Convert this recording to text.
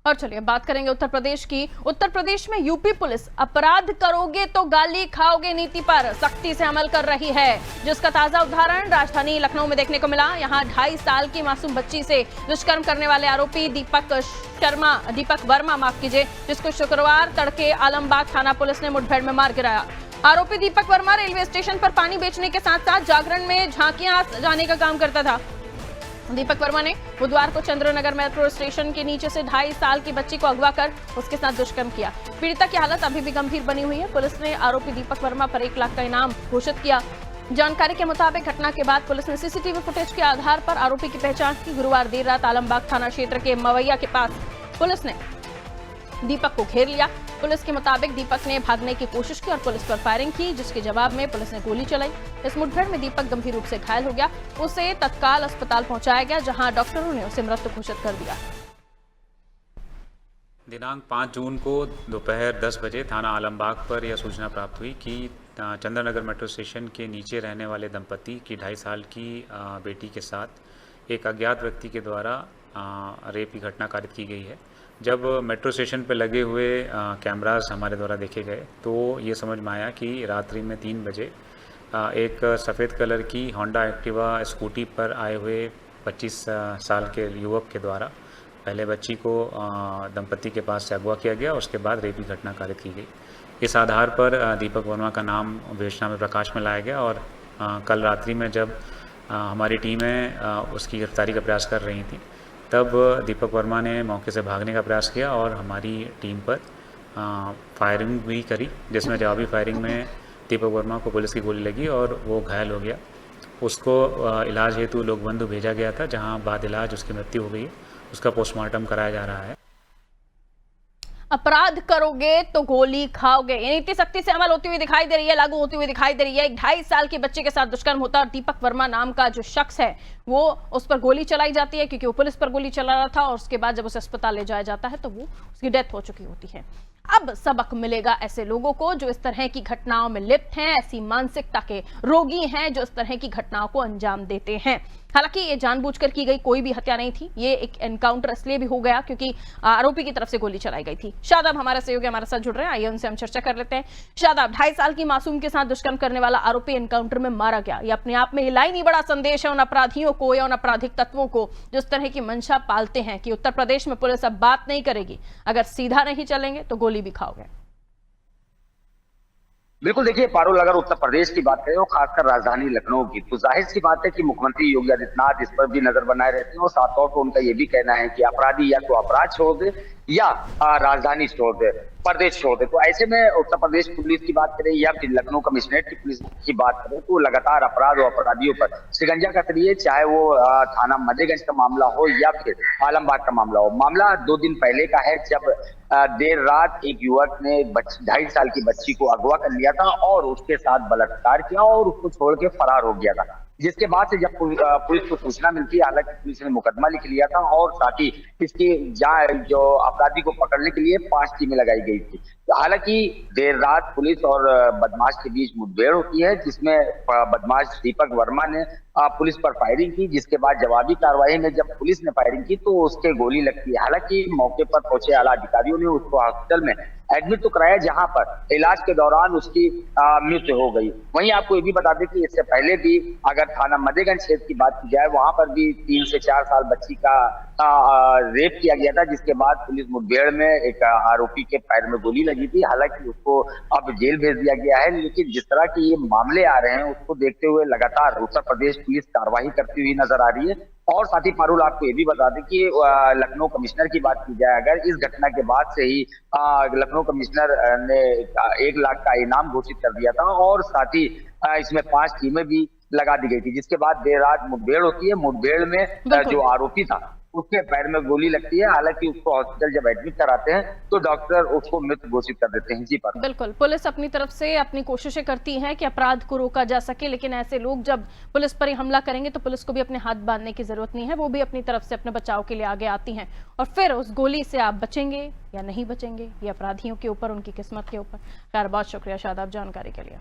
और चलिए बात करेंगे उत्तर प्रदेश की। उत्तर प्रदेश में यूपी पुलिस अपराध करोगे तो गाली खाओगे नीति पर सख्ती से अमल कर रही है, जिसका ताजा उदाहरण राजधानी लखनऊ में देखने को मिला। यहां 2.5 साल की मासूम बच्ची से दुष्कर्म करने वाले आरोपी दीपक वर्मा जिसको शुक्रवार तड़के आलमबाग थाना पुलिस ने मुठभेड़ में मार गिराया। आरोपी दीपक वर्मा रेलवे स्टेशन पर पानी बेचने के साथ साथ जागरण में झांकियां सजाने का काम करता था। दीपक वर्मा ने बुधवार को चंद्रनगर मेट्रो स्टेशन के नीचे से 2.5 साल की बच्ची को अगवा कर उसके साथ दुष्कर्म किया। पीड़िता की हालत अभी भी गंभीर बनी हुई है। पुलिस ने आरोपी दीपक वर्मा पर 1 लाख का इनाम घोषित किया। जानकारी के मुताबिक घटना के बाद पुलिस ने सीसीटीवी फुटेज के आधार पर आरोपी की पहचान की। गुरुवार देर रात आलमबाग थाना क्षेत्र के मवैया के पास पुलिस ने दीपक को घेर लिया। पुलिस के मुताबिक दीपक ने भागने की कोशिश की और पुलिस पर फायरिंग की, जिसके जवाब में पुलिस ने गोली चलाई। इस मुठभेड़ में दीपक गंभीर रूप से घायल हो गया। उसे तत्काल अस्पताल पहुंचाया गया, जहां डॉक्टरों ने उसे मृत घोषित कर दिया। दिनांक 5 जून को दोपहर 10 बजे थाना आलमबाग पर यह सूचना प्राप्त हुई कि चंद्रनगर मेट्रो स्टेशन के नीचे रहने वाले दंपति की 2.5 साल की बेटी के साथ एक अज्ञात व्यक्ति के द्वारा रेप की घटना कारित की गई है। जब मेट्रो स्टेशन पर लगे हुए कैमरास हमारे द्वारा देखे गए तो ये समझ में आया कि रात्रि में 3 बजे एक सफ़ेद कलर की होंडा एक्टिवा स्कूटी पर आए हुए 25 साल के युवक के द्वारा पहले बच्ची को दंपति के पास से अगवा किया गया, उसके बाद रेप की घटना कारित की गई। इस आधार पर दीपक वर्मा का नाम विवेचना में प्रकाश में लाया गया और कल रात्रि में जब हमारी टीमें उसकी गिरफ्तारी का प्रयास कर रही थी, तब दीपक वर्मा ने मौके से भागने का प्रयास किया और हमारी टीम पर फायरिंग भी करी, जिसमें जवाबी फायरिंग में दीपक वर्मा को पुलिस की गोली लगी और वो घायल हो गया। उसको इलाज हेतु लोकबंधु भेजा गया था, जहां बाद इलाज उसकी मृत्यु हो गई है। उसका पोस्टमार्टम कराया जा रहा है। अपराध करोगे तो गोली खाओगे, ये नीति सख्ती से अमल होती हुई दिखाई दे रही है, लागू होती हुई दिखाई दे रही है। एक 2.5 साल की बच्चे के साथ दुष्कर्म होता है और दीपक वर्मा नाम का जो शख्स है वो उस पर गोली चलाई जाती है, क्योंकि वो पुलिस पर गोली चला रहा था और उसके बाद जब उसे अस्पताल ले जाया जाता है तो वो उसकी डेथ हो चुकी होती है। अब सबक मिलेगा ऐसे लोगों को जो इस तरह की घटनाओं में लिप्त हैं, ऐसी मानसिकता के रोगी हैं जो इस तरह की घटनाओं को अंजाम देते हैं। हालांकि ये जानबूझकर की गई कोई भी हत्या नहीं थी, ये एक एनकाउंटर इसलिए भी हो गया क्योंकि आरोपी की तरफ से गोली चलाई गई थी। शादाब हमारे सहयोगी हमारे साथ जुड़ रहे हैं, आइए उनसे हम चर्चा कर लेते हैं। शादाब, 2.5 साल की मासूम के साथ दुष्कर्म करने वाला आरोपी एनकाउंटर में मारा गया, ये अपने आप में ये लाइन ही बड़ा संदेश है उन अपराधियों को या उन आपराधिक तत्वों को जो इस तरह की मंशा पालते हैं कि उत्तर प्रदेश में पुलिस अब बात नहीं करेगी, अगर सीधा नहीं चलेंगे तो गोली भी खाओगे। बिल्कुल, देखिए पारुल, अगर उत्तर प्रदेश की बात करें और खासकर राजधानी लखनऊ की, तो जाहिर सी बात है कि मुख्यमंत्री योगी आदित्यनाथ इस पर भी नजर बनाए रहते हैं और साफ तौर पर उनका ये भी कहना है कि अपराधी या तो अपराध छोड़ दे या राजधानी छोड़ दे, प्रदेश छोड़ दे। तो ऐसे में उत्तर प्रदेश पुलिस की बात करें या फिर लखनऊ कमिश्नरेट की पुलिस की बात करें तो लगातार अपराध और अपराधियों पर शिकंजा कस रही है, चाहे वो थाना मध्यगंज का मामला हो या फिर आलमबाग का मामला हो। मामला 2 दिन पहले का है, जब देर रात एक युवक ने 2.5 साल की बच्ची को अगवा कर लिया था और उसके साथ बलात्कार किया और उसको छोड़ के फरार हो गया था। जिसके बाद से जब पुलिस को सूचना मिलती है, हालांकि पुलिस ने मुकदमा लिख लिया था और साथ ही इसकी जो अपराधी को पकड़ने के लिए 5 टीमें लगाई गई थी। हालांकि देर रात पुलिस और बदमाश के बीच मुठभेड़ होती है, जिसमें बदमाश दीपक वर्मा ने पुलिस पर फायरिंग की, जिसके बाद जवाबी कार्रवाई में जब पुलिस ने फायरिंग की तो उसके गोली लगती है। हालांकि मौके पर पहुंचे आला अधिकारियों ने उसको हॉस्पिटल में एडमिट तो कराया, जहां पर इलाज के दौरान उसकी मृत्यु हो गई। वहीं आपको ये भी बता दें कि इससे पहले भी अगर थाना मध्यगंज क्षेत्र की बात की जाए, वहां पर भी 3 से 4 साल बच्ची का रेप किया गया था, जिसके बाद पुलिस मुठभेड़ में एक आरोपी के पैर में गोली लगी थी। हालांकि उसको अब जेल भेज दिया गया है, लेकिन जिस तरह के ये मामले आ रहे हैं उसको देखते हुए लगातार उत्तर प्रदेश पुलिस कार्रवाई करती हुई नजर आ रही है। और साथ ही पारुल, आपको ये भी बता दें कि लखनऊ कमिश्नर की बात की जाए, अगर इस घटना के बाद से ही लखनऊ कमिश्नर ने 1 लाख का इनाम घोषित कर दिया था और साथ ही इसमें 5 टीमें भी लगा दी गई थी। जिसके बाद देर रात मुठभेड़ होती है, मुठभेड़ में जो आरोपी था उसके पैर में गोली लगती है। हालांकि उसको हॉस्पिटल जब एडमिट कराते हैं तो डॉक्टर उसको मृत घोषित कर देते हैं। जी पर बिल्कुल, पुलिस अपनी तरफ से अपनी कोशिशें करती है कि अपराध को रोका जा सके, लेकिन ऐसे लोग जब पुलिस पर ही हमला करेंगे तो पुलिस को भी अपने हाथ बांधने की जरूरत नहीं है, वो भी अपनी तरफ से अपने बचाव के लिए आगे आती हैं और फिर उस गोली से आप बचेंगे या नहीं बचेंगे ये अपराधियों के ऊपर, उनकी किस्मत के ऊपर। खैर, बहुत शुक्रिया शादाब जानकारी के लिए।